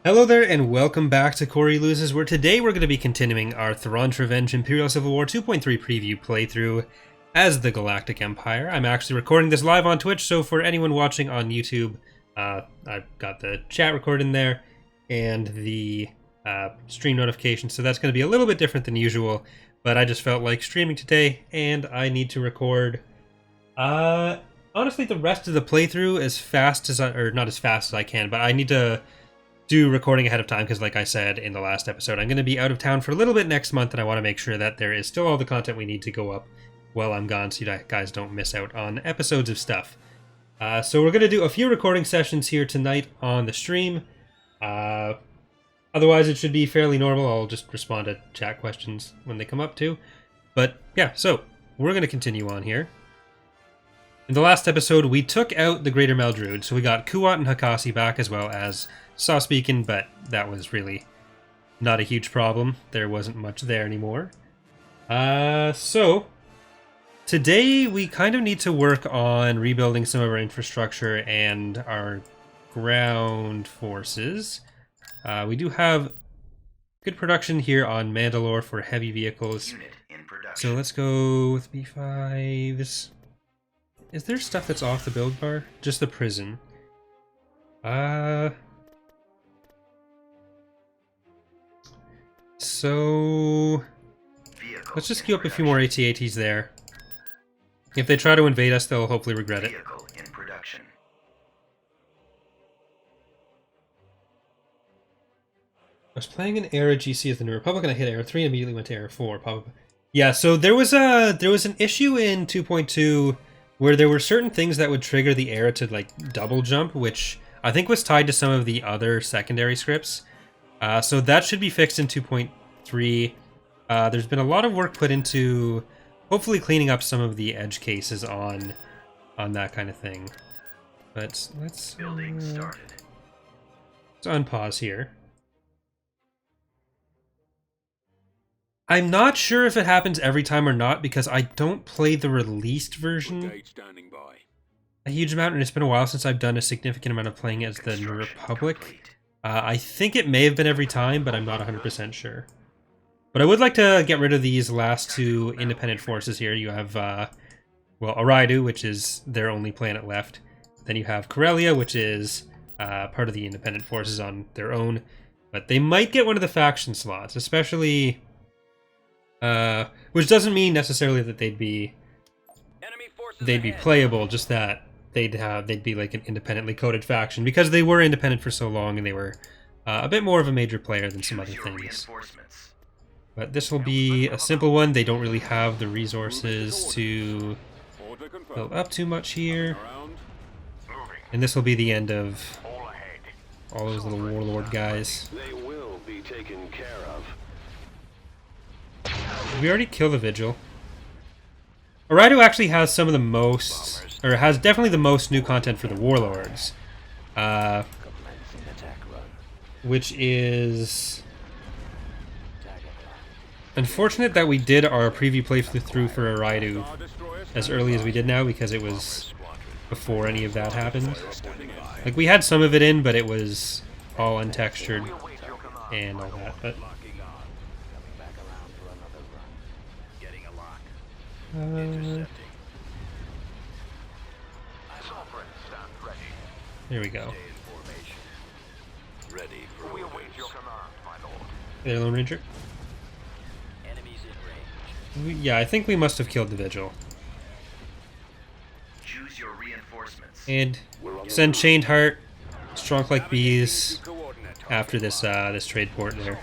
Hello there, and welcome back to Corey Loses, where today we're going to be continuing our Thrawn's Revenge Imperial Civil War 2.3 preview playthrough as the Galactic Empire. I'm actually recording this live on Twitch, so for anyone watching on YouTube, I've got the chat recorded in there and the stream notification, so that's going to be a little bit different than usual, but I just felt like streaming today, and I need to record, honestly, the rest of the playthrough as fast as or not as fast as I can, but I need to do recording ahead of time because, like I said in the last episode, I'm going to be out of town for a little bit next month, and I want to make sure that there is still all the content we need to go up while I'm gone, so you guys don't miss out on episodes of stuff. So we're going to do a few recording sessions here tonight on the stream. Otherwise, it should be fairly normal. I'll just respond to chat questions when they come up too. But yeah, so we're going to continue on here. In the last episode, we took out the Greater Meldruid, so we got Kuat and Hakasi back as well as Sauce-Beacon, but that was really not a huge problem. There wasn't much there anymore. So today we kind of need to work on rebuilding some of our infrastructure and our ground forces. We do have good production here on Mandalore for heavy vehicles. So let's go with B5. Is there stuff that's off the build bar? Just the prison. So let's just queue up a few more AT-ATs there. If they try to invade us, they'll hopefully regret it. I was playing an Era GC as the New Republic, and I hit Era 3 and immediately went to Era 4. Probably. Yeah, so there was an issue in 2.2 where there were certain things that would trigger the Era to like double jump, which I think was tied to some of the other secondary scripts. So that should be fixed in 2.3. There's been a lot of work put into hopefully cleaning up some of the edge cases on that kind of thing. But let's unpause here. I'm not sure if it happens every time or not because I don't play the released version a huge amount, and it's been a while since I've done a significant amount of playing as the New Republic. I think it may have been every time, but I'm not 100% sure. But I would like to get rid of these last two independent forces here. You have, well, Araidu, which is their only planet left. Then you have Corellia, which is part of the independent forces on their own. But they might get one of the faction slots, especially... which doesn't mean necessarily that they'd be playable, just that they'd be like an independently coded faction because they were independent for so long and they were a bit more of a major player than some other things. But this will be a simple one. They don't really have the resources to build up too much here. And this will be the end of all those little warlord guys. They will be taken care of. Did we already kill the Vigil? Araidu actually has some of the most, or has definitely the most new content for the Warlords. Which is unfortunate that we did our preview playthrough for Araidu as early as we did now because it was before any of that happened. Like, we had some of it in, but it was all untextured and all that, but... there we go. There, Lone Ranger. Yeah, I think we must have killed the Vigil. And send Chained Heart, Strong like bees, after this this trade port there.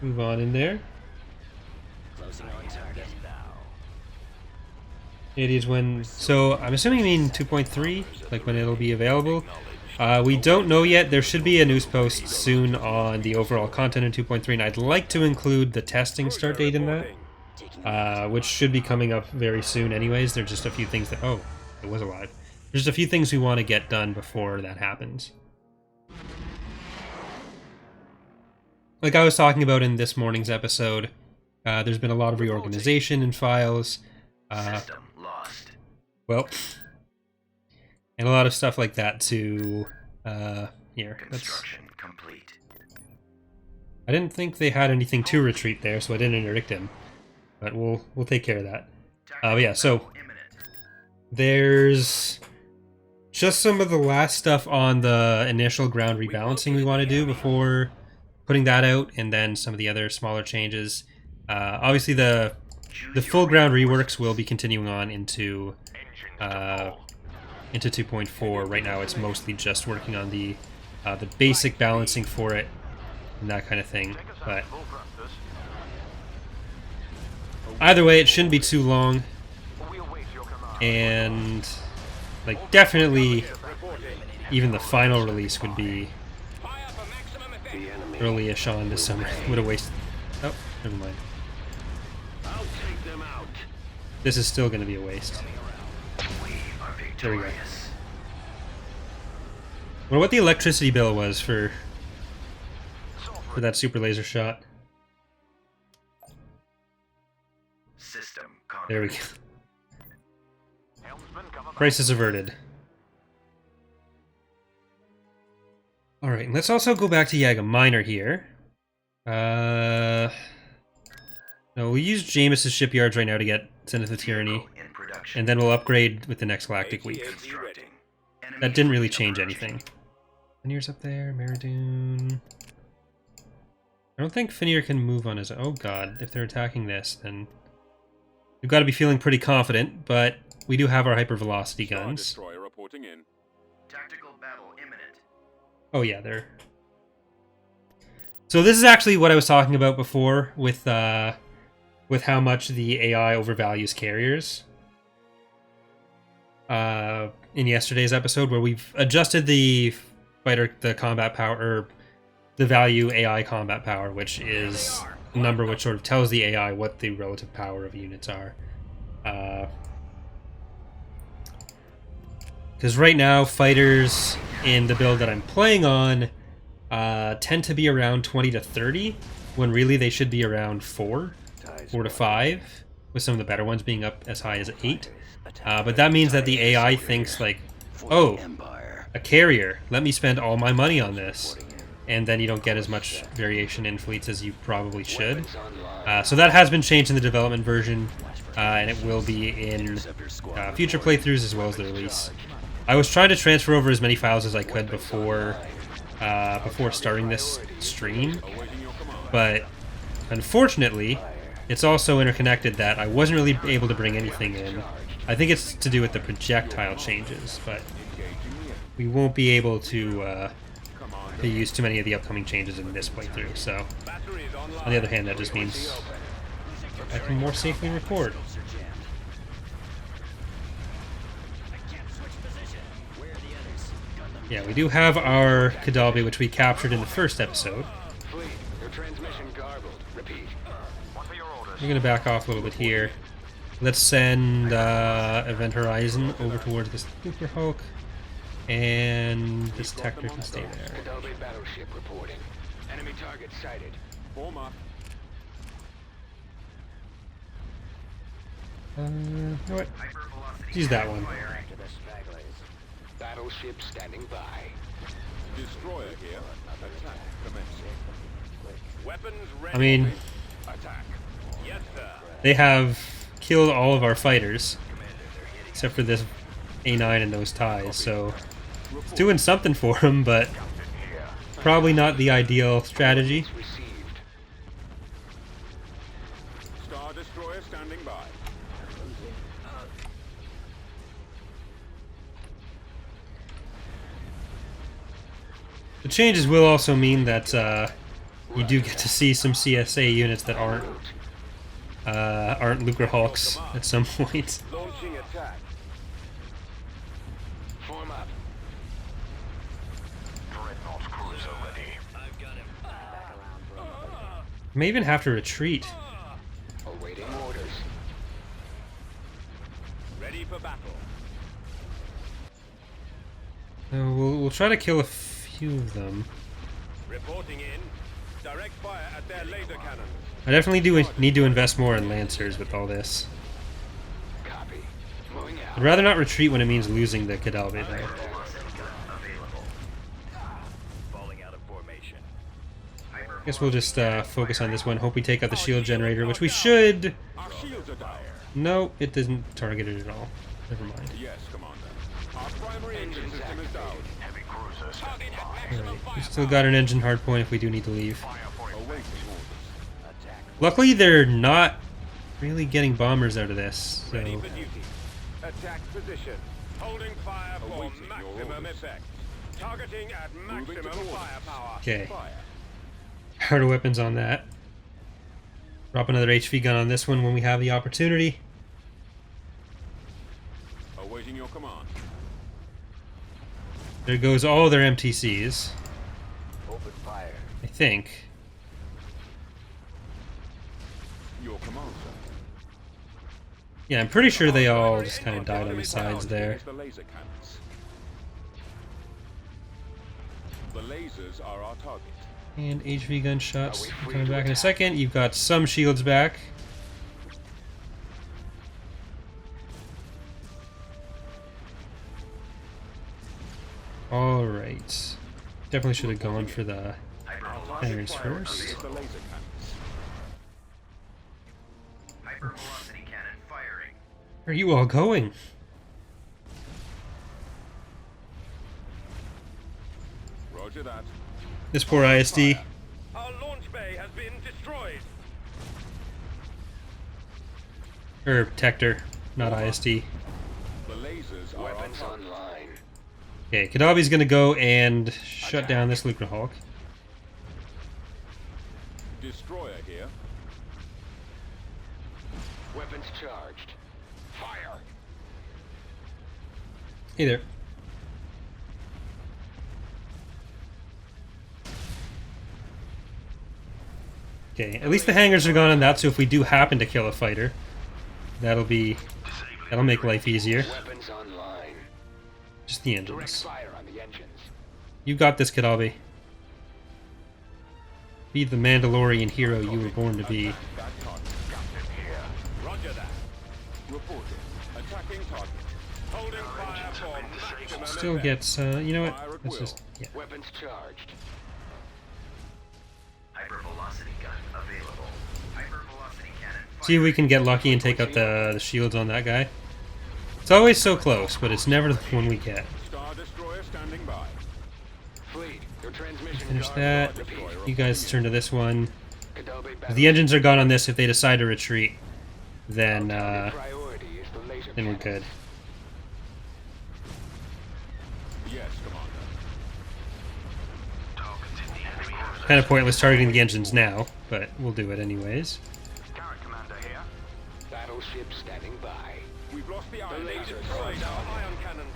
Move on in there. It is when... so, I'm assuming you mean 2.3? Like when it'll be available? We don't know yet. There should be a news post soon on the overall content in 2.3, and I'd like to include the testing start date in that. Which should be coming up very soon anyways. There's just a few things that... oh, it was alive. There's just a few things we want to get done before that happens. Like I was talking about in this morning's episode, there's been a lot of reorganization in files. Well, And a lot of stuff like that to here. Construction complete. I didn't think they had anything to retreat there, so I didn't interdict him. But we'll take care of that. But yeah, so there's just some of the last stuff on the initial ground rebalancing we want to do before putting that out, and then some of the other smaller changes. Obviously, the full ground reworks will be continuing on into 2.4. Right now, it's mostly just working on the basic balancing for it and that kind of thing. But either way, it shouldn't be too long, and like definitely, even the final release would be early-ish on this summer. Would have wasted. Oh, never mind. This is still going to be a waste. There we go. I wonder what the electricity bill was for that super laser shot. There we go. Crisis averted. Alright, let's also go back to Yaga Minor here. No, we'll use Jameis's shipyards right now to get Zenith of Tyranny, and then we'll upgrade with the next Galactic Week. That didn't really change anything. Finir's up there, Meridoon. I don't think Finir can move on his own. Oh god, if they're attacking this, then we've got to be feeling pretty confident, but we do have our hypervelocity guns. Tactical battle imminent. Oh yeah, they're... So this is actually what I was talking about before with how much the AI overvalues carriers. In yesterday's episode, where we've adjusted the combat power, or the value AI combat power, which is a number which sort of tells the AI what the relative power of units are. Because right now, fighters in the build that I'm playing on tend to be around 20 to 30, when really they should be around 4 to 5, with some of the better ones being up as high as 8. But that means that the AI thinks like, oh, a carrier, let me spend all my money on this. And then you don't get as much variation in fleets as you probably should. So that has been changed in the development version, and it will be in future playthroughs as well as the release. I was trying to transfer over as many files as I could before starting this stream, but unfortunately, it's also interconnected that I wasn't really able to bring anything in. I think it's to do with the projectile changes, but we won't be able to use too many of the upcoming changes in this playthrough. So, on the other hand, that just means I can more safely record. Yeah, we do have our Kadalbi, which we captured in the first episode. We're going to back off a little bit here. Let's send Event Horizon over towards this Super Hulk, and this Tector can stay there. Battleship reporting. Enemy target sighted. Form up. You know what? Let's use that one. Battleship standing by. Destroyer here. Attack commencing. Weapons ready. I mean, Attack. Yes, sir. they have killed all of our fighters, except for this A9 and those ties, so it's doing something for them, but probably not the ideal strategy. Star Destroyer standing by. The changes will also mean that you do get to see some CSA units that aren't Lucre Hulks at some point. Launching attack. Form up. Dreadnought cruiser ready. I've got him. May even have to retreat. Awaiting orders. Ready for battle. We'll try to kill a few of them. Reporting in. Direct fire at their laser cannons. I definitely do need to invest more in Lancers with all this. Copy. Moving out. I'd rather not retreat when it means losing the Kadalbe, though. Velocity gun available. Falling out of formation. I guess we'll just focus on this one. Hope we take out the shield generator, which we should. Our shields are dire. No, it doesn't target it at all. Never mind. Yes, Commander. Our primary engine system is down. Heavy cruiser Target at Alright, maximum we still got an engine hardpoint if we do need to leave. Awaiting orders. Attack. Luckily, they're not really getting bombers out of this, Ready so for duty. Attack position. Holding fire for Awaiting your maximum orders. effect. Targeting at maximum firepower. okay. Fire. Harder weapons on that. Drop another HV gun on this one when we have the opportunity. Awaiting your command. There goes all their MTCs, Open fire. I think. Your command, sir. Yeah, I'm pretty sure they all Primary just kind of engine died on the enemy sides down there. against the laser cannons. The lasers are our target. And HV gun shots Are we free coming to back in a attack? second. You've got some shields back. Alright. Definitely should have gone for the hangars first. Against the laser cannons. Hypervelocity cannon firing. Where are you all going? Roger that. This poor ISD. Our launch bay has been destroyed. Or Tector, not ISD. The lasers are our Weapons target. online. Okay, Kadabi's gonna go and shut down this Lucrehulk. Destroyer here. Weapons charged. Fire. Hey there. Okay, at least the hangars are gone on that, so if we do happen to kill a fighter, that'll make life easier. Weapons online. Just the Direct engines. fire on the engines. You got this, Kadabi. Be the Mandalorian hero you were born to be. That target. Captain here. Roger that. Reporting. Attacking target. Holding fire for maximum Still effect. gets, you know Fire what? at Let's will. just, yeah. Weapons charged. Hypervelocity gun available. Hypervelocity cannon See if we can get lucky and take out the shields on that guy. It's always so close, but it's never the one we get. Star Destroyer standing by. Fleet, your transmission Finish guard that. repeat. You guys turn to this one. Kenobi If battle. the engines are gone on this, if they decide to retreat, then Priority is the laser then we're cannons. good. Yes, Commander. targets in the enemy cruiser. Kind of pointless targeting the engines now, but we'll do it anyways. Carrot commander here. Battleship standing by. We've lost the iron lasers cannons. are Right, our ion cannons.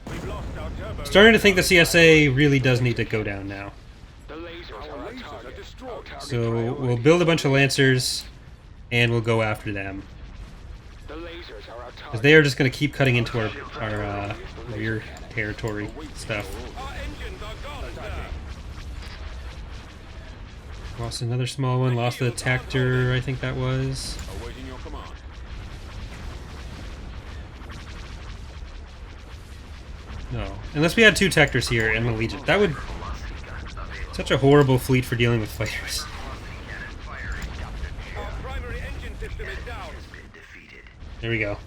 We've lost our turbo. Starting to think the CSA really does need to go down now. The lasers Our are our lasers are target. destroyed. Our target So we'll priority build a is bunch the of laser Lancers, and we'll go after them. cannons. The lasers are our Because target. they are just going to keep cutting into our rear territory stuff. Our engines are gone, sir. Lost another small one, lost the Tactor, I think that was. Awaiting your command. No. Unless we had two Tectors here and the Legion. That would... Such a horrible fleet for dealing with fighters. Our primary engine system is down. Been defeated. There we go.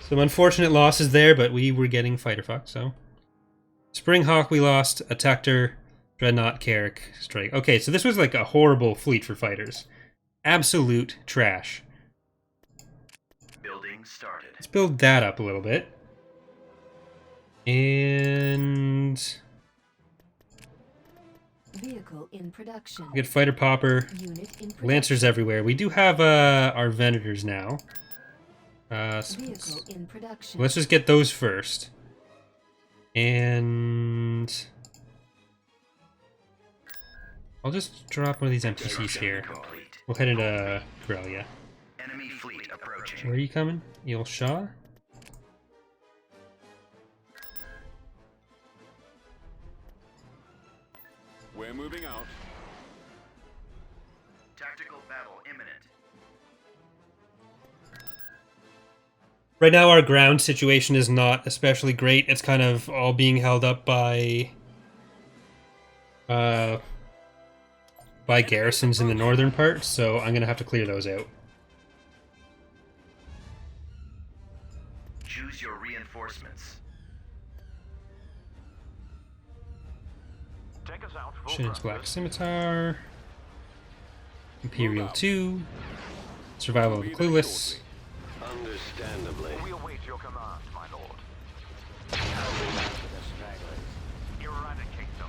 Some unfortunate losses there, but we were getting fighter fuck, so. Springhawk we lost, a Tector, Dreadnought, Carrick, Strike. Okay, so this was like a horrible fleet for fighters. Absolute trash. Building started. Let's build that up a little bit. And Vehicle in production. we get fighter popper, Unit in production. Lancers everywhere. We do have our Venators now. Vehicle in production. Let's just get those first. And I'll just drop one of these MTCs here. Complete. We'll head into Corellia. Enemy fleet approaching. Where are you coming? Eel Shaw? We're moving out. Tactical battle imminent. Right now, our ground situation is not especially great. It's kind of all being held up by garrisons in the northern part, so I'm gonna have to clear those out. Choose your reinforcements. Take us out. Shinn's Black Scimitar, Imperial 2, Survival of the Clueless, Understandably. We await your command, my lord. Eradicate them.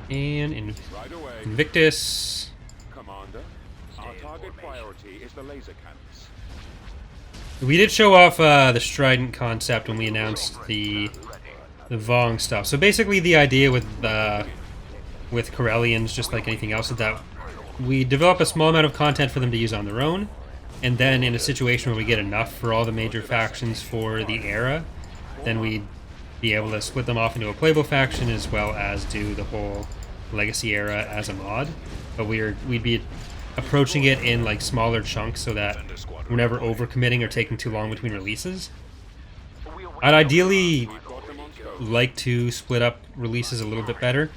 and Right away. Invictus. Commander, our target priority is the laser cannons. We did show off the Strident concept when we announced the Vong stuff. So basically, the idea with Corellians, just like anything else, is that we develop a small amount of content for them to use on their own, and then in a situation where we get enough for all the major factions for the era, then we'd be able to split them off into a playable faction as well as do the whole Legacy era as a mod. But we'd be approaching it in like smaller chunks so that we're never overcommitting or taking too long between releases. I'd ideally like to split up releases a little bit better,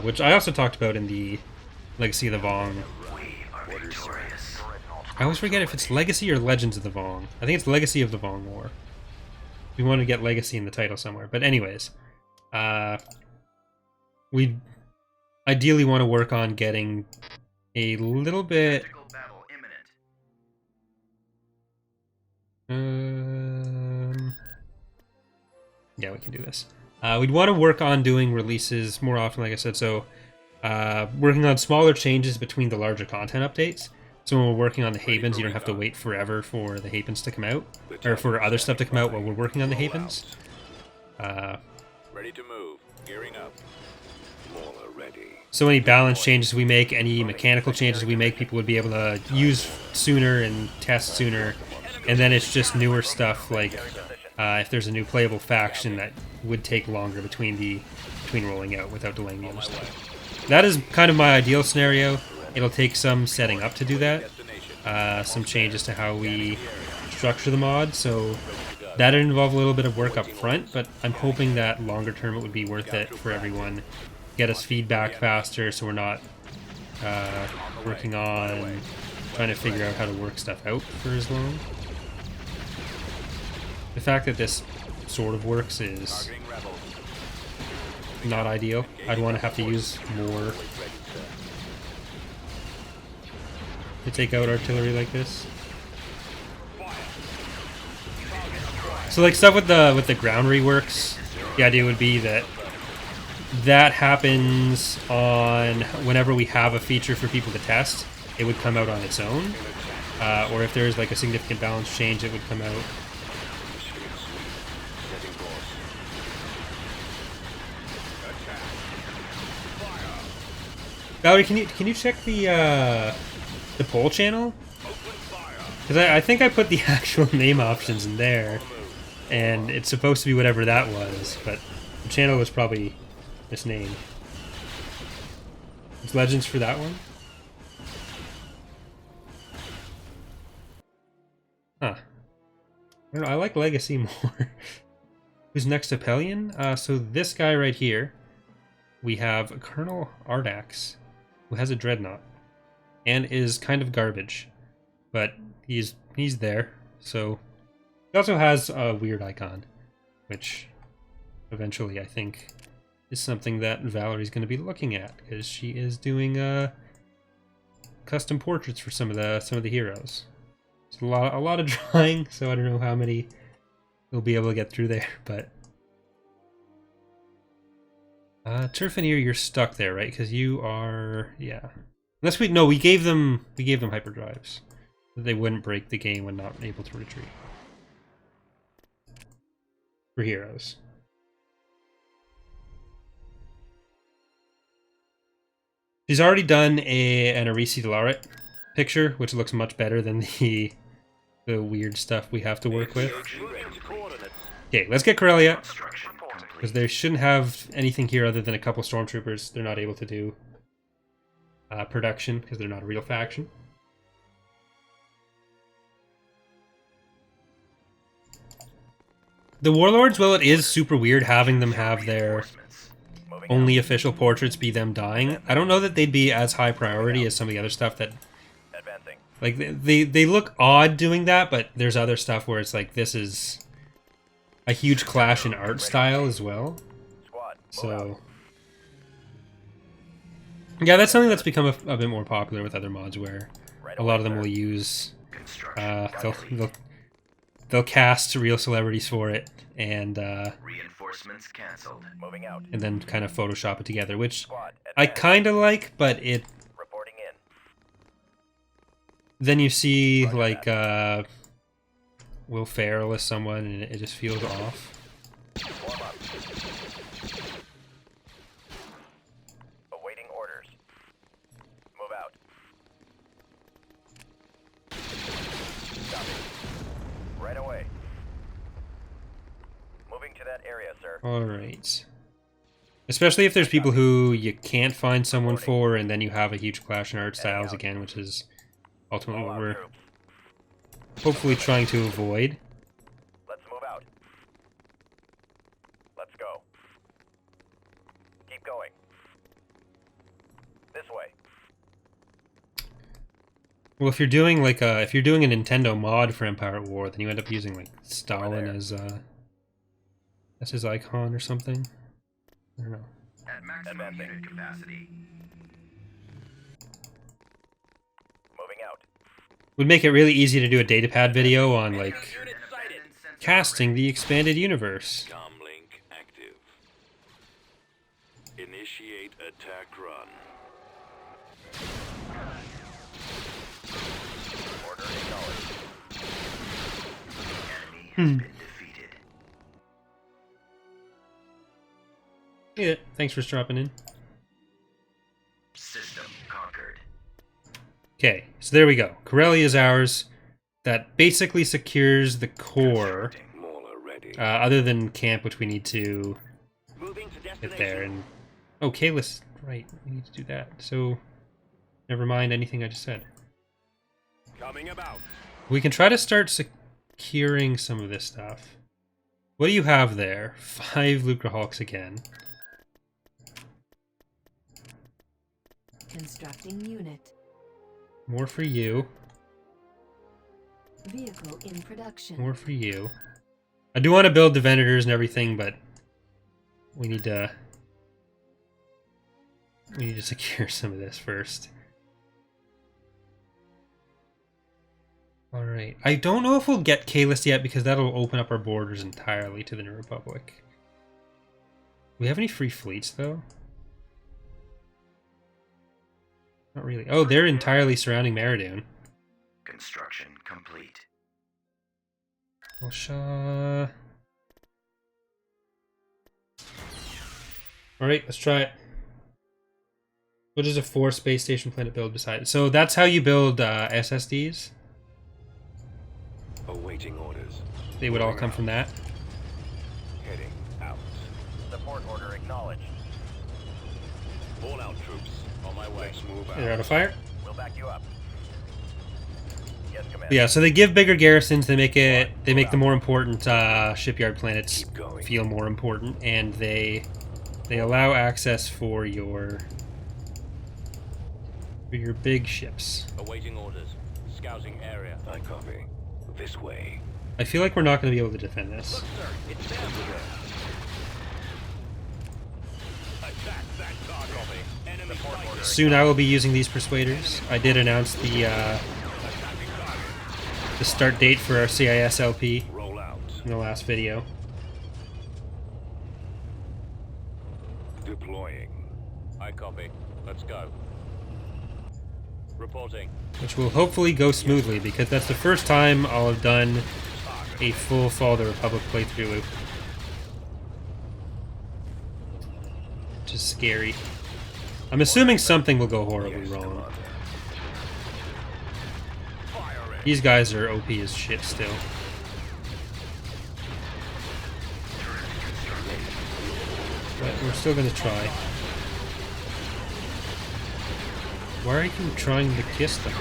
which I also talked about in the Legacy of the Vong. I always forget if it's Legacy or Legends of the Vong. I think it's Legacy of the Vong War. We want to get Legacy in the title somewhere. But anyways, we ideally want to work on getting a little bit... yeah, we can do this. We'd want to work on doing releases more often, like I said, so working on smaller changes between the larger content updates. So when we're working on the Havens, you don't have to wait forever for the Havens to come out, or for other stuff to come out while we're working on the Havens. Ready to move. Gearing up. Mauler ready. So any balance changes we make, any mechanical changes we make, people would be able to use sooner and test sooner. And then it's just newer stuff, like if there's a new playable faction, that would take longer between rolling out without delaying the other stuff. That is kind of my ideal scenario. It'll take some setting up to do that, some changes to how we structure the mod, so that'd involve a little bit of work up front, but I'm hoping that longer term it would be worth it for everyone. Get us feedback faster so we're not working on trying to figure out how to work stuff out for as long. The fact that this sort of works is not ideal. I'd want to have to use more to take out artillery like this. So like stuff with the ground reworks, the idea would be that happens on whenever we have a feature for people to test, it would come out on its own. Or if there's like a significant balance change, it would come out. Valerie, can you check the poll channel? Because I think I put the actual name options in there, and it's supposed to be whatever that was, but the channel was probably misnamed. It's Legends for that one? Huh. I don't know, I like Legacy more. Who's next to Pelion? So this guy right here, we have Colonel Ardax, who has a dreadnought and is kind of garbage, but he's there. So he also has a weird icon, which eventually I think is something that Valerie's going to be looking at, because she is doing custom portraits for some of the heroes. It's a lot of drawing, so I don't know how many we'll be able to get through there, but Turfineer, you're stuck there, right? Because you are, yeah. Unless we gave them hyperdrives. They wouldn't break the game when not able to retreat. For heroes. She's already done an Arisi Delaret picture, which looks much better than the weird stuff we have to work with. Okay, let's get Corellia, because they shouldn't have anything here other than a couple stormtroopers. They're not able to do production because they're not a real faction. The Warlords, well, it is super weird having them have their Reinforcements. Moving only official portraits be them dying. I don't know that they'd be as high priority as some of the other stuff that, out. Advancing. like, they look odd doing that, but there's other stuff where it's like, this is a huge clash in art style as well. Squad. Move So, out. yeah, that's something that's become a bit more popular with other mods where Right a lot of away, them sir. will use, Construction. they'll cast real celebrities for it and Reinforcements canceled. Moving out. then kind of Photoshop it together, which Squad. I Advance. kind of like, but it Reporting in. then you see like Will Ferrell as someone and it just feels off. Warm up. Awaiting orders. Move out. Copy. Right away. Moving to that area, sir. All right. Especially if there's people who you can't find someone for, and then you have a huge clash in art styles again, which is ultimately All what out we're troops. hopefully trying to avoid. Let's move out. Let's go. Keep going. This way. Well, if you're doing like if you're doing a Nintendo mod for Empire at War, then you end up using like Stalin there. as his icon or something. I don't know. At maximum unit capacity. Moving out. Would make it really easy to do a datapad video on like Unit sighted. casting the expanded universe. Comlink active. Initiate attack run. Order acknowledged. Enemy has been defeated. Yeah, thanks for dropping in. System conquered. Okay, so there we go. Corellia is ours. That basically secures the core, Mauler ready. other than camp, which we need to Moving to get there. And oh, Kalis, right? We need to do that. So never mind anything I just said. Coming about. We can try to start securing some of this stuff. What do you have there? 5 Lucrehawks again. Constructing unit. More for you. Vehicle in production. More for you. I do want to build the Venators and everything, but we need to secure some of this first. Alright. I don't know if we'll get Kalis yet because that'll open up our borders entirely to the New Republic. We have any free fleets though? Not really. Oh, they're entirely surrounding Meridian. Construction complete. Well, Shaw. Alright, let's try it. What does a 4 space station planet build beside it? So that's how you build SSDs. Awaiting orders. They would all come from that. Heading out. Support order acknowledged. All out troops. On my way. Let's move They're out out. of fire. We'll back you up. Yes, Commander. But yeah, so they give bigger garrisons. They make the more important shipyard planets Keep going. feel more important, and they allow access for your big ships. Awaiting orders. Scouting area. I copy. This way. I feel like we're not going to be able to defend this. Look, sir. It's them. Attack that target. Enemy fighter. Soon I will be using these persuaders. I did announce the Attacking target. start date for our CIS LP Roll out. in the last video. Deploying. I copy. Let's go. Reporting. Which will hopefully go smoothly, because that's the first time I'll have done a full Fall of the Republic playthrough. Which is scary. I'm assuming something will go horribly wrong. Fire it. These guys are OP as shit still. But we're still gonna try. Why are you trying to kiss them?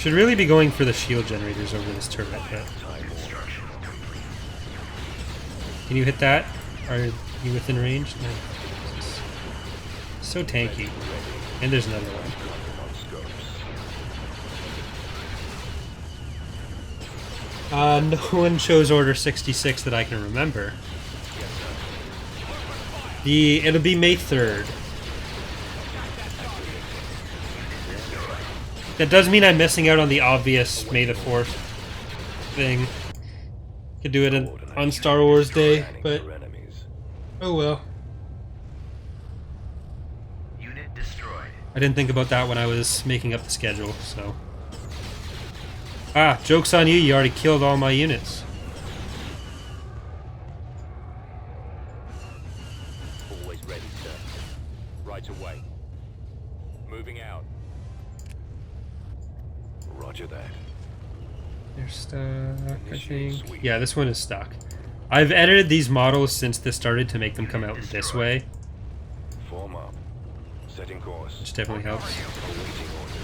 Should really be going for the shield generators over this turret, but... Can you hit that? Are you within range? No. So tanky. And there's another one. No one chose Order 66 that I can remember. It'll be May 3rd. That does mean I'm missing out on the obvious May the 4th thing. Could do it on Star Wars Day, but oh well. Unit destroyed. I didn't think about that when I was making up the schedule, so. Ah, joke's on you, you already killed all my units. Always ready, sir. Right away. Moving out. Roger that. They're stuck, I think. Yeah, this one is stuck. I've edited these models since this started to make them come out this way, Form up. Setting course. which definitely helps. Awaiting orders.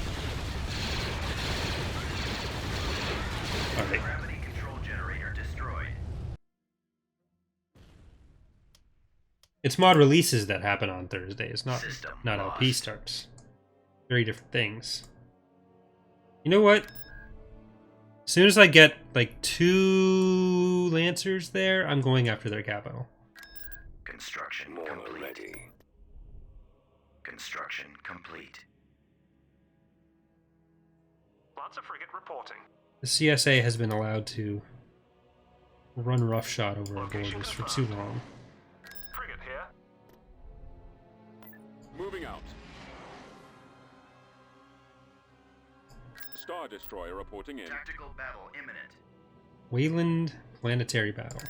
Alright. Gravity control generator destroyed. It's mod releases that happen on Thursdays, not System LP lost. starts. Very different things. You know what? As soon as I get, like, 2 Lancers there, I'm going after their capital. Construction More complete. ready. Construction complete. Lots of frigate reporting. The CSA has been allowed to run roughshod over our borders for too long. Frigate here. Moving out. Star Destroyer reporting in. Tactical battle imminent. Wayland Planetary Battle.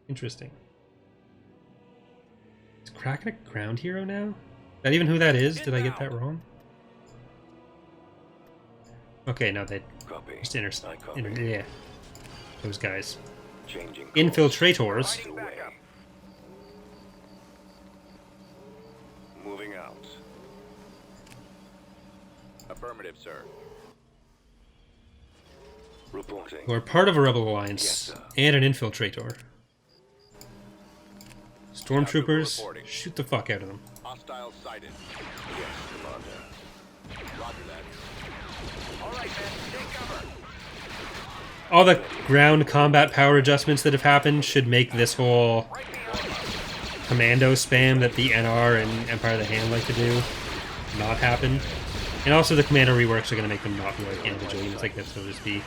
Interesting. Is Kraken a ground hero now? Is that even who that is? Did I get that wrong? Okay, no, they Copy. just I copy. yeah. Those guys. Changing course. Infiltrators. Away. Moving out. Affirmative, sir. Reporting. Who are part of a rebel alliance Yes, sir. and an infiltrator. Stormtroopers, reporting. shoot the fuck out of them. Hostile sighted. Yes, Commander. Roger that. All right, men. Take cover. All the ground combat power adjustments that have happened should make this whole commando spam that the NR and Empire of the Hand like to do not happen. And also the commando reworks are going to make them not be like individual units like this. They'll just be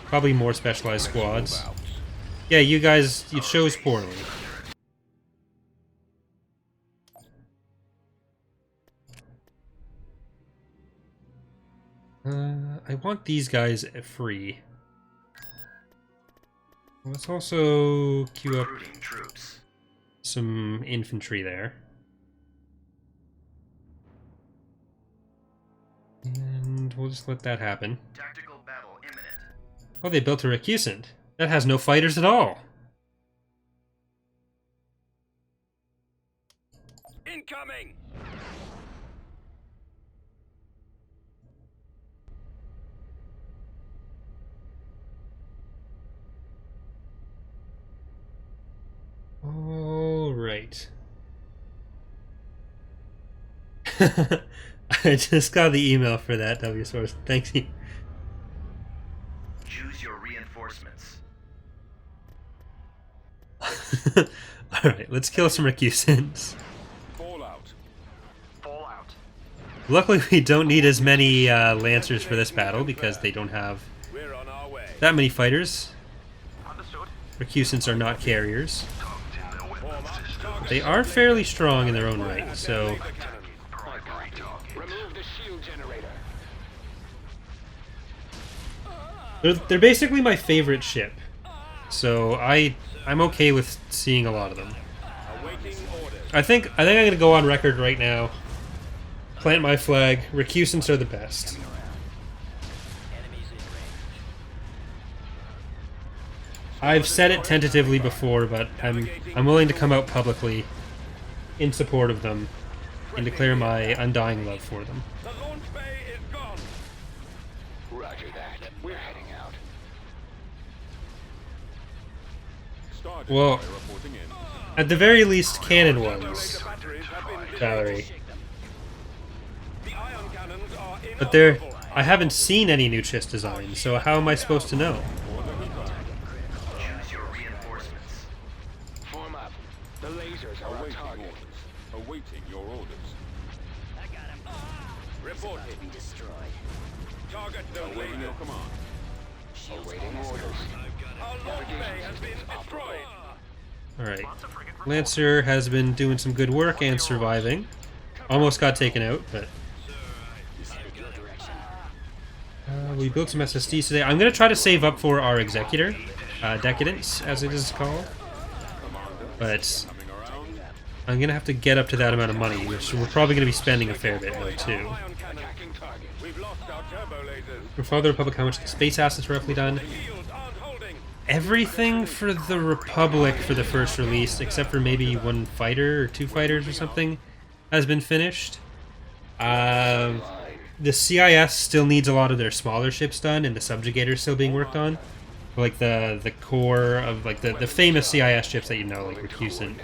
probably more specialized squads. Yeah, you guys, you chose poorly. I want these guys free. Let's also queue up Recruiting troops. some infantry there. And we'll just let that happen. Tactical battle imminent. Oh, they built a recusant. That has no fighters at all. Incoming! All right. I just got the email for that, W Source. Thanks you. Choose your reinforcements. Alright, let's kill some recusants. Fallout. Fallout. Luckily, we don't need as many Lancers for this battle because they don't have We're on our way. that many fighters. Understood. Recusants are not carriers. Form up. Target. They are fairly strong in their own right, so Remove the shield generator. they're basically my favorite ship. So I'm okay with seeing a lot of them. Awaiting orders. I think I'm gonna go on record right now. Plant my flag. Recusants are the best. I've said it tentatively before, but I'm willing to come out publicly in support of them and declare my undying love for them. The launch pad Roger that. We're heading out. Star Well, Destroyer reporting in. at the very least, cannon ones, Generator batteries have been Valerie. The ion cannons are But there, inoperable. I haven't seen any new chest designs, so how am I supposed to know? Choose your reinforcements. Form up. The lasers are our Awaiting target. orders. Awaiting your orders. I got him. Reporting. Be destroyed. Target awaiting your command. Awaiting orders. Our launch bay has been destroyed. Alright. Lancer has been doing some good work and surviving. Almost got taken out, but... Your direction. we built some SSDs today. I'm going to try to save up for our Executor. Decadence, as it is called. But Coming around. I'm going to have to get up to that amount of money, which we're probably going to be spending a fair bit more, too. Ion cannon. Attacking target. We've lost our turbo lasers. For Father Republic, how much the space assets roughly done? Shields aren't holding. Everything for the Republic for the first release, except for maybe one fighter or two fighters or something, has been finished. The CIS still needs a lot of their smaller ships done, and the subjugators still being worked on. Like the core of like the famous CIS ships that you know, like Recusant,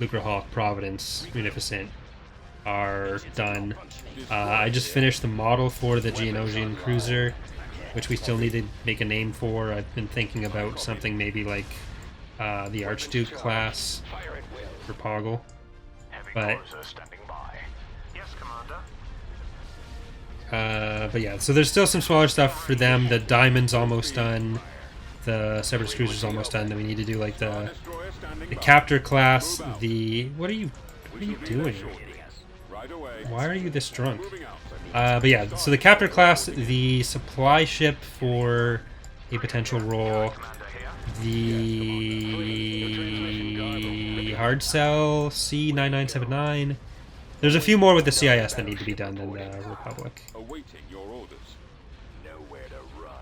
Lucrehawk, Providence, Munificent, are done. I just finished the model for the Geonosian cruiser, which we still need to make a name for. I've been thinking about something maybe like the Archduke class Fire at will. for Poggle. Heavy But- cruiser standing by. Yes, Commander. But yeah, so there's still some smaller stuff for them. The Diamond's almost done. The Separatist Cruiser's almost done. Then we need to do like the Destroyer standing by. Captor class. The what are you doing? Right away. Why are you this drunk? Moving out. But yeah, so the Captor class, the supply ship for a potential role, Commander here. the hard cell C9979. There's a few more with the CIS that need to be done than the Republic. Awaiting your orders. Nowhere to run.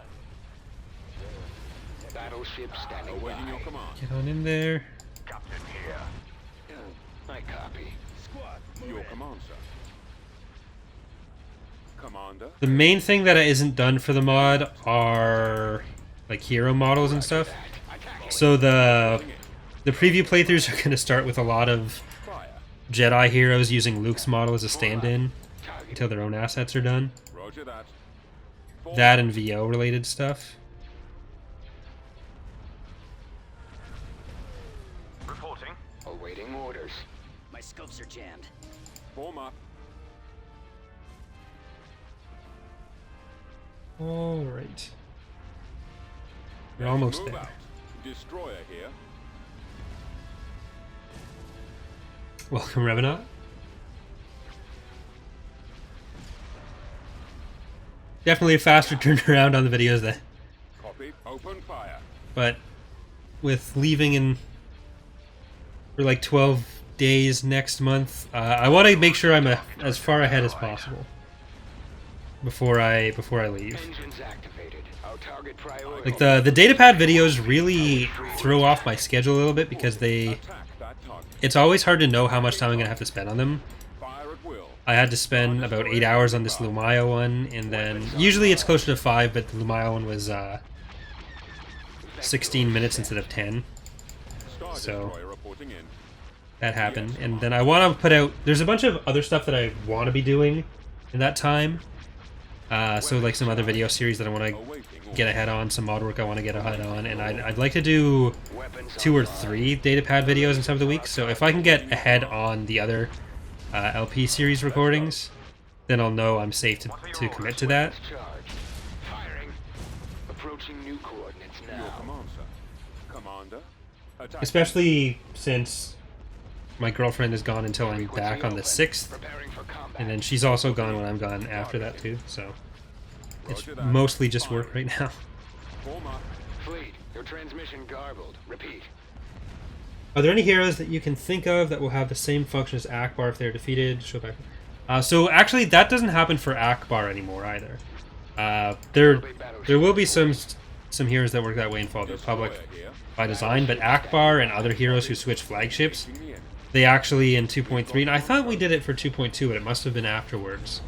Battleship standing Awaiting your by. command. Get on in there. Captain here. I copy. Squad, your command, sir. Commander. The main thing that isn't done for the mod are like hero models and stuff. So the preview playthroughs are going to start with a lot of Fire. Jedi heroes using Luke's model as a stand-in until their own assets are done. Roger that. That and VO related stuff. Reporting. Awaiting orders. My scopes are jammed. Form up. All right. We're almost Move there. out. Destroyer here. Welcome, Revenant. Definitely a faster turnaround on the videos then. Copy. Open fire. But with leaving in for like 12 days next month, I want to make sure I'm as far ahead as possible before I leave. Engines activated. Our target priority. Like the datapad videos really throw off my schedule a little bit because Attack that target. it's always hard to know how much time I'm gonna have to spend on them. Fire at will. I had to spend about 8 hours on this Lumaya one, and then usually it's closer to 5, but the Lumaya one was 16 minutes instead of 10. Star So- Destroyer reporting in. That happened, and then I want to put out. There's a bunch of other stuff that I want to be doing in that time. So like some other video series that I want to Awaiting get ahead on, some mod work I want to get ahead on, and I'd like to do Weapons 2 or 3 datapad videos in some of the weeks. So if I can get ahead on the other LP series recordings, then I'll know I'm safe to commit to that. charge. Firing. Approaching new coordinates Your now. command, sir. Commander. Attack. Especially since my girlfriend is gone until I'm back on the 6th, Preparing for combat. and then she's also gone when I'm gone after that too. So it's Roger that. mostly just work right now. Form up. Fleet, your transmission garbled. Repeat. Are there any heroes that you can think of that will have the same function as Akbar if they're defeated? Show back. So actually, that doesn't happen for Akbar anymore either. There will be some heroes that work that way in Fall of the Republic Destroyer here. by design, but Akbar and other heroes who switch flagships, Taking me in. they actually in 2.3, and I thought we did it for 2.2, but it must have been afterwards.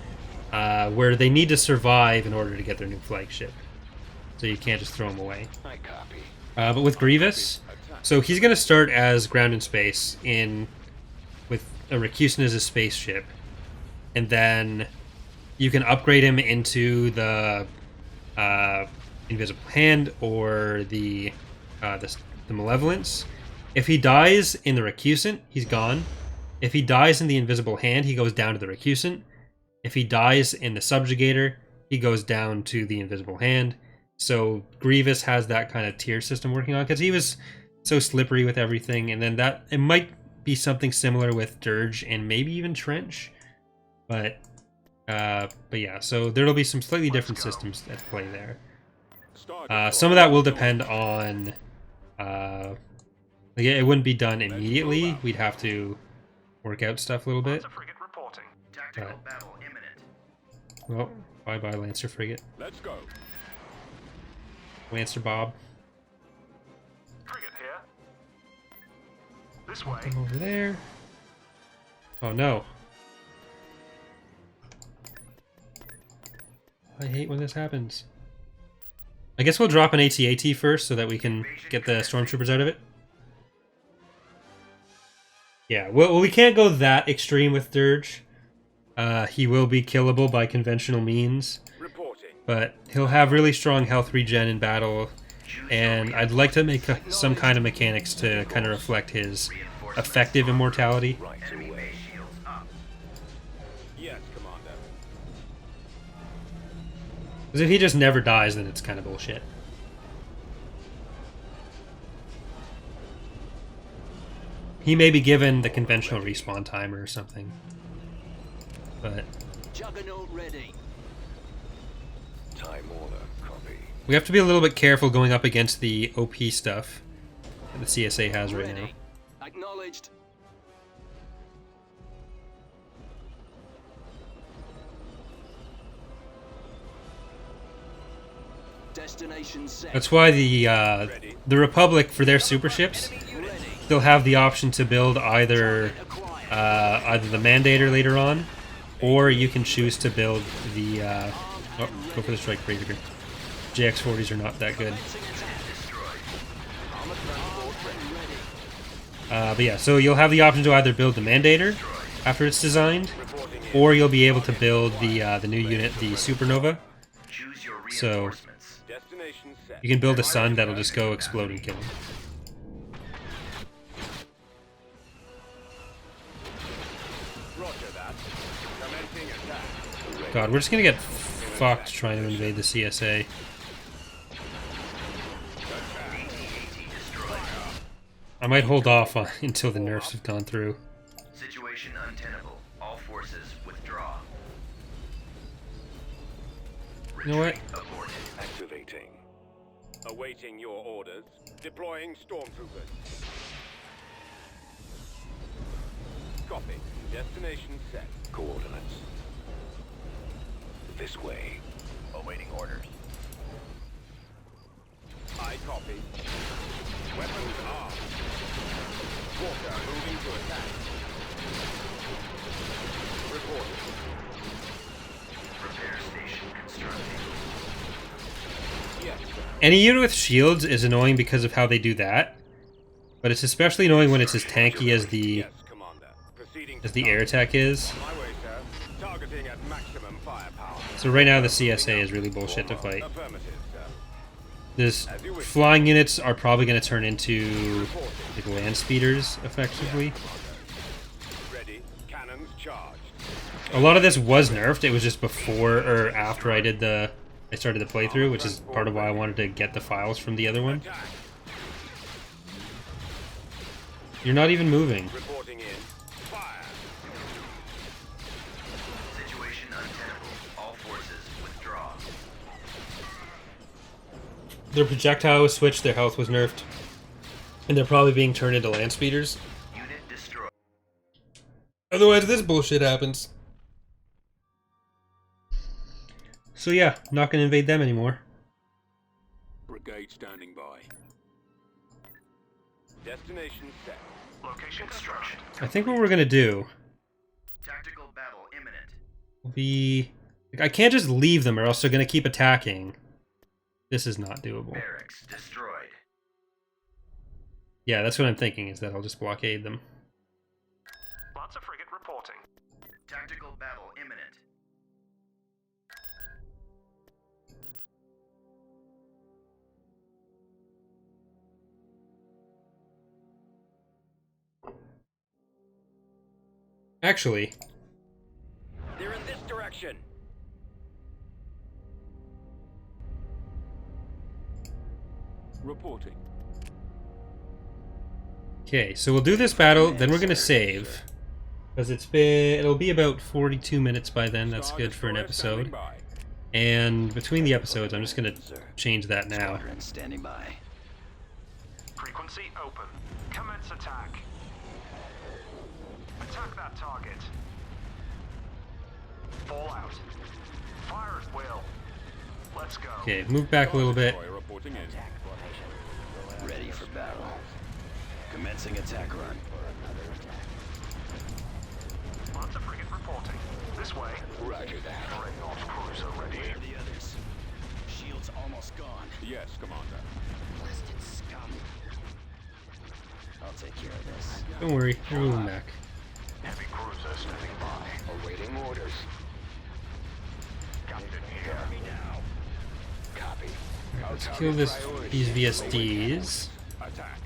where they need to survive in order to get their new flagship. So you can't just throw them away. I copy. But with Grievous, so he's going to start as ground and space with a Rakusin as a spaceship, and then you can upgrade him into the Invisible Hand or the Malevolence. If he dies in the Rakusin, he's gone. If he dies in the Invisible Hand, he goes down to the Rakusin. If he dies in the Subjugator, he goes down to the Invisible Hand. So Grievous has that kind of tier system working on, because he was so slippery with everything. And then that it might be something similar with Dirge and maybe even Trench, but yeah. So there'll be some slightly different systems at play there. Some of that will depend on. It wouldn't be done immediately. We'd have to work out stuff a little bit. Tactical battle imminent. Well, bye-bye, Lancer Frigate. Let's go. Lancer Bob. Frigate here. This way. Come over there. Oh no. I hate when this happens. I guess we'll drop an AT-AT first so that we can get the stormtroopers out of it. Yeah, well, we can't go that extreme with Dirge. He will be killable by conventional means, Reporting. but he'll have really strong health regen in battle, and I'd like to make some kind of mechanics to kind of reflect his effective immortality. Right Enemy away. base shields up. Yes, Commander. Because if he just never dies, then it's kind of bullshit. He may be given the conventional respawn timer or something. But Juggernaut ready. Time order. Copy. we have to be a little bit careful going up against the OP stuff that the CSA has right now. Ready. Acknowledged. Destination set. That's why the Republic, for their super ships, Ready. they'll have the option to build either Acquired. the Mandator later on, or you can choose to build the go for the Strike Breaker. JX-40s are not that good. Commencing attack. Armored transport ready. But yeah, so you'll have the option to either build the Mandator after it's designed, or you'll be able to build the new unit, the Supernova. Choose your So reinforcements. Destination set. you can build a sun that'll just go explode and kill him. Roger that. Commencing attack. God, we're just gonna get fucked trying to invade the CSA. AT-AT destroyed. I might hold off until the nerfs have gone through. Situation untenable. All forces withdraw. You know what? Aborted. Activating. Awaiting your orders. Deploying stormtroopers. Copy. Destination set. Coordinates. This way. Awaiting orders. I copy. Weapons armed. Walker moving to attack. Reporting. Repair station constructed. Yes, sir. Any unit with shields is annoying because of how they do that, but it's especially annoying when it's as tanky as the Yes, Commander. Proceeding to air tech is. my way, sir. Targeting at maximum firepower. So right now the CSA is really bullshit to fight. Affirmative, sir. This flying units are probably going to turn into like land speeders effectively. Ready. Cannons charged. A lot of this was nerfed. It was just before or after I started the playthrough, which is part of why I wanted to get the files from the other one. Attack. You're not even moving. Reporting in. Fire. Situation untenable. All forces withdraw. Their projectile was switched, their health was nerfed, and they're probably being turned into land speeders. Unit destroyed. Otherwise, this bullshit happens. So yeah, not gonna invade them anymore. Brigade standing by. Destination set. Location Construction. I think what we're gonna do Tactical battle imminent. will be Like, I can't just leave them or else they're going to keep attacking. This is not doable. Barracks destroyed. Yeah, that's what I'm thinking, is that I'll just blockade them. Lancer frigate reporting. Tactical battle imminent. Actually, They're in this direction. Reporting. okay, so we'll do this battle, then we're going to save. Because it'll be about 42 minutes by then, that's good for an episode. And between the episodes, I'm just going to change that now. Squadron standing by. Frequency open. Commence attack. Attack that target. Fall out. Fire at will. Let's go. Okay, move back a little bit. Destroyer reporting in. Ready for battle. Commencing attack run. Lancer frigate reporting. This way. Roger that. Dreadnought cruiser ready. Where are the others? Shields almost gone. Yes, Commander. Blasted scum. I'll take care of this. Don't worry, we're moving back. Heavy cruiser standing by. Awaiting orders. Captain here. Copy. Let's kill these VSDs. Attack.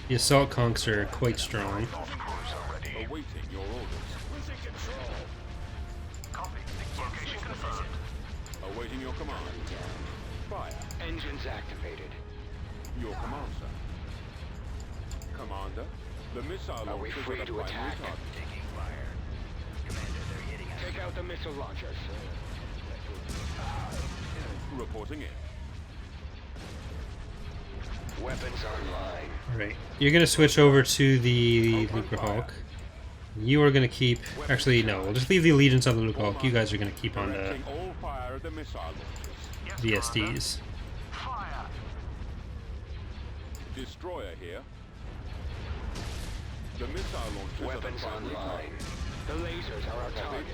The assault conks are quite strong. Dreadnought cruiser ready. Awaiting your orders. Losing control. Copy. Location confirmed. Awaiting your command. Fire. Engines activated. Your command, sir. Commander, the missile Are we launchers free are the to primary attack? target. Taking fire. Commander, they're hitting us. Take out the missile launchers. Reporting in. Weapons online. Alright, you're going to switch over to the Lucre Hulk. You are going to keep... Actually, no, we'll just leave the allegiance on the Lucre Hulk. You guys are going to keep on the Directing all fire at the missile launchers. Yes, VSDs. Fire. Destroyer here. The missile launchers Weapons are the primary online. target. The lasers are our target.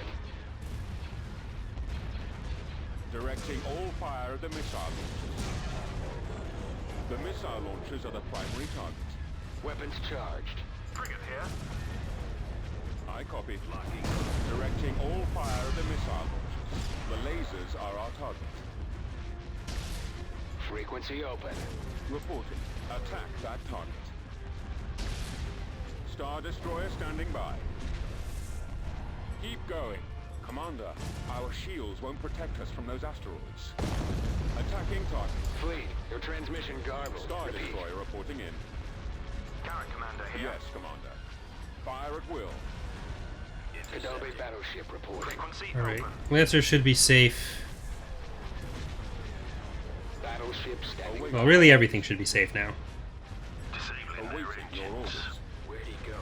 Directing all fire at the missile launchers. The missile launchers are the primary target. Weapons charged. Frigate here. I copy. Directing all fire at the missile launchers. The lasers are our target. Frequency open. Reporting. Attack that target. Star Destroyer standing by. Keep going. Commander, our shields won't protect us from those asteroids. Attacking target. Fleet, your transmission garbled. Star Repeat. Destroyer reporting in. Carrot commander here. Yes, Commander. Fire at will. Adobe battleship reporting. Frequency Alright, open. Lancer should be safe. Battleship standing. Well, really everything should be safe now. Disabling their Awaiting your engines. orders. Where'd he go?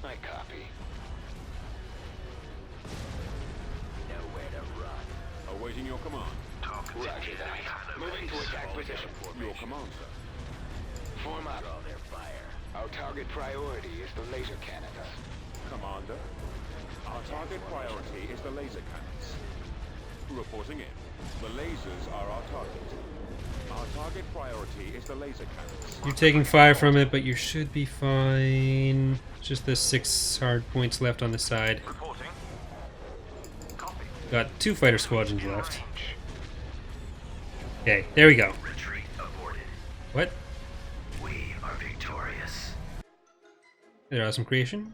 I copy. Nowhere to run. Awaiting your command. Targets in Roger enemy that. hangar Moving to base. attack position. Your command, sir. Form up. Draw their fire. Our target priority is the laser cannons. Commander, our target priority is the laser cannons. Reporting in. The lasers are our target. Our target priority is the laser cannons. You're taking fire from it, but you should be fine. Just the 6 hard points left on the side. Reporting. Copy. Got 2 fighter squadrons In left. range. Okay, there we go. Retreat aborted. What? We are victorious. There, awesome creation.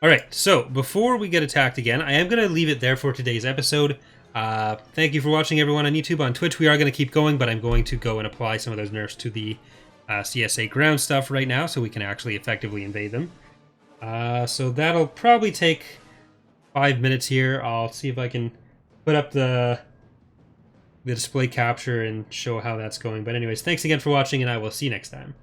Alright, so before we get attacked again, I am going to leave it there for today's episode. Thank you for watching, everyone, on YouTube. On Twitch, we are going to keep going, but I'm going to go and apply some of those nerfs to the CSA ground stuff right now so we can actually effectively invade them. So that'll probably take 5 minutes here. I'll see if I can put up the display capture and show how that's going. But anyways, thanks again for watching, and I will see you next time.